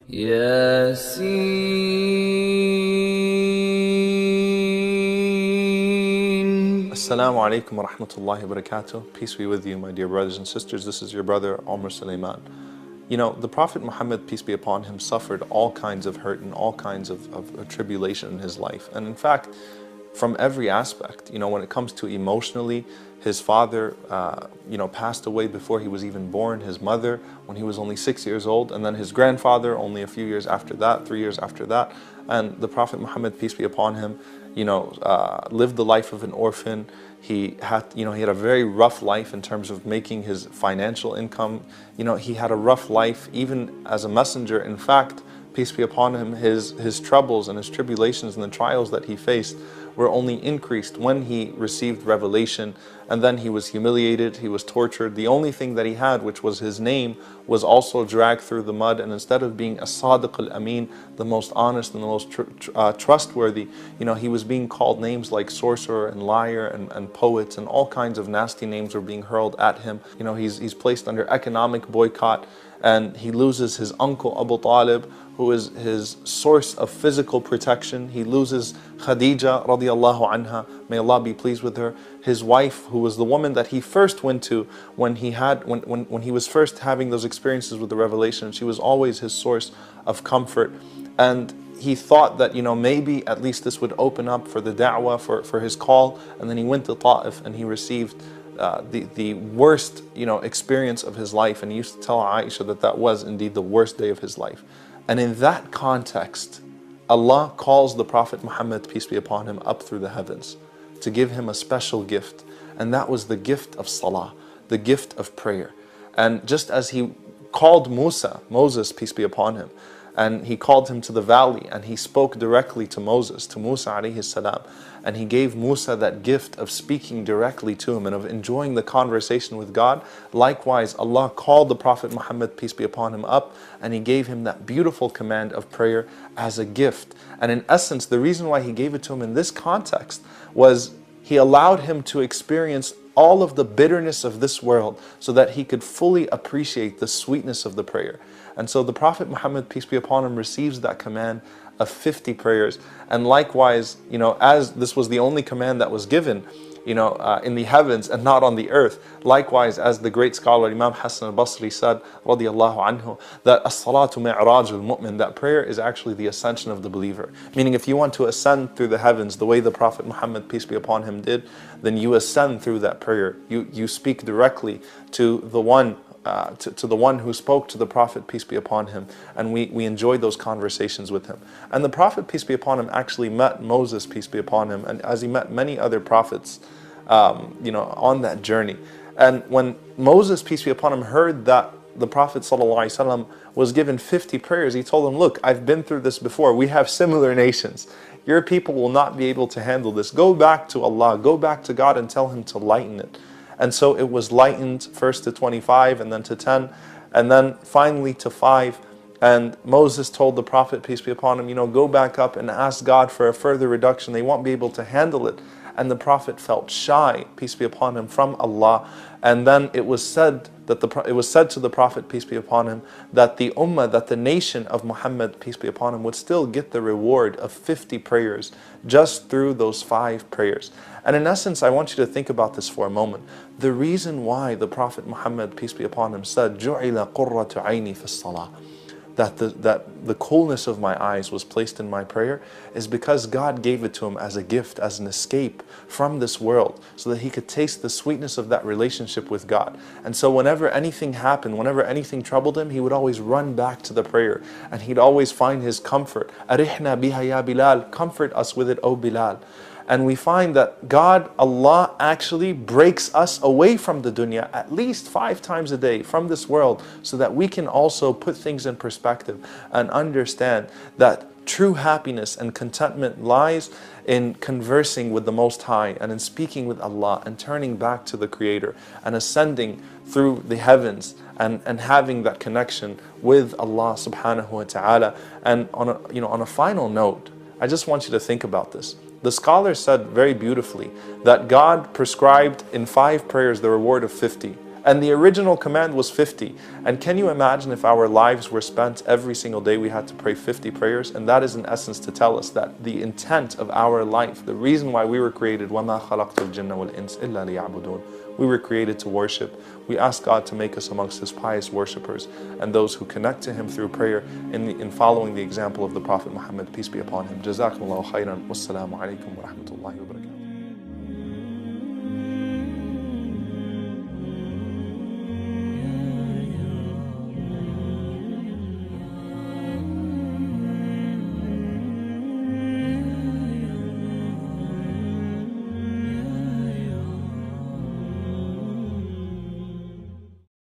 Yasin. Assalamu alaikum wa rahmatullahi wa barakatuh. Peace be with you, my dear brothers and sisters. This is your brother Omar Suleiman. You know, the Prophet Muhammad, peace be upon him, suffered all kinds of hurt and all kinds of tribulation in his life. And in fact, from every aspect, you know, when it comes to emotionally, his father, passed away before he was even born. His mother, when he was only 6 years old, and then his grandfather, only a few years after that, 3 years after that. And the Prophet Muhammad, peace be upon him, lived the life of an orphan. He had a very rough life in terms of making his financial income. He had a rough life even as a messenger. In fact, peace be upon him, his troubles and his tribulations and the trials that he faced were only increased when he received revelation, and then he was humiliated, he was tortured. The only thing that he had, which was his name, was also dragged through the mud, and instead of being as-sadiq al-amin, the most honest and the most trustworthy, he was being called names like sorcerer and liar and poet, and all kinds of nasty names were being hurled at him. He's placed under economic boycott, and he loses his uncle Abu Talib, who is his source of physical protection. He loses Khadija radiallahu anha, may Allah be pleased with her, his wife, who was the woman that he first went to when he was first having those experiences with the revelation. She was always his source of comfort. And he thought that, maybe at least this would open up for the da'wah, for his call. And then he went to Ta'if and he received the worst experience of his life, and he used to tell Aisha that was indeed the worst day of his life. And in that context, Allah calls the Prophet Muhammad, peace be upon him, up through the heavens to give him a special gift, and that was the gift of salah, the gift of prayer. And just as he called Moses, peace be upon him, and he called him to the valley, and he spoke directly to Musa alayhi salam, and he gave Musa that gift of speaking directly to him and of enjoying the conversation with God. Likewise, Allah called the Prophet Muhammad, peace be upon him, up, and he gave him that beautiful command of prayer as a gift. And in essence, the reason why he gave it to him in this context was he allowed him to experience all of the bitterness of this world so that he could fully appreciate the sweetness of the prayer. And so the Prophet Muhammad, peace be upon him, receives that command of 50 prayers. And likewise, as this was the only command that was given, in the heavens and not on the earth. Likewise, as the great scholar Imam Hassan al-Basri said, radiyallahu anhu, that as-salatu mi'raj al-mu'min, that prayer is actually the ascension of the believer. Meaning, if you want to ascend through the heavens the way the Prophet Muhammad, peace be upon him, did, then you ascend through that prayer. You speak directly to the one to the one who spoke to the Prophet, peace be upon him, and we enjoyed those conversations with him. And the Prophet, peace be upon him, actually met Moses, peace be upon him, and as he met many other prophets, on that journey. And when Moses, peace be upon him, heard that the Prophet ﷺ was given 50 prayers, he told him, look, I've been through this before. We have similar nations. Your people will not be able to handle this. Go back to Allah, go back to God and tell him to lighten it. And so it was lightened first to 25 and then to 10 and then finally to 5. And Moses told the Prophet, peace be upon him, go back up and ask God for a further reduction. They won't be able to handle it. And the Prophet felt shy, peace be upon him, from Allah. And then it was said to the Prophet, peace be upon him, that the ummah, that the nation of Muhammad, peace be upon him, would still get the reward of 50 prayers just through those 5 prayers. And in essence, I want you to think about this for a moment. The reason why the Prophet Muhammad, peace be upon him, said, جُعِلَ قُرَّةُ عَيْنِي فِي الصَّلَاةِ, that the coolness of my eyes was placed in my prayer, is because God gave it to him as a gift, as an escape from this world, so that he could taste the sweetness of that relationship with God. And so whenever anything happened, whenever anything troubled him, he would always run back to the prayer, and he'd always find his comfort. أَرِحْنَا بِهَا يَا بِلَال, comfort us with it, O Bilal. And we find that God, Allah, actually breaks us away from the dunya at least 5 times a day from this world, so that we can also put things in perspective and understand that true happiness and contentment lies in conversing with the Most High and in speaking with Allah and turning back to the Creator and ascending through the heavens and having that connection with Allah subhanahu wa ta'ala. And on a final note, I just want you to think about this. The scholar said very beautifully that God prescribed in 5 prayers the reward of 50. And the original command was 50. And can you imagine if our lives were spent every single day we had to pray 50 prayers? And that is in essence to tell us that the intent of our life, the reason why we were created, وَمَا خَلَقْتُ الْجِنَّ وَالْإِنسِ إِلَّا لِيَعْبُدُونَ. We were created to worship. We ask God to make us amongst His pious worshippers and those who connect to Him through prayer in following the example of the Prophet Muhammad, peace be upon him. Jazakumullahu khairan. Wassalamu alaikum wa rahmatullahi wa barakatuh.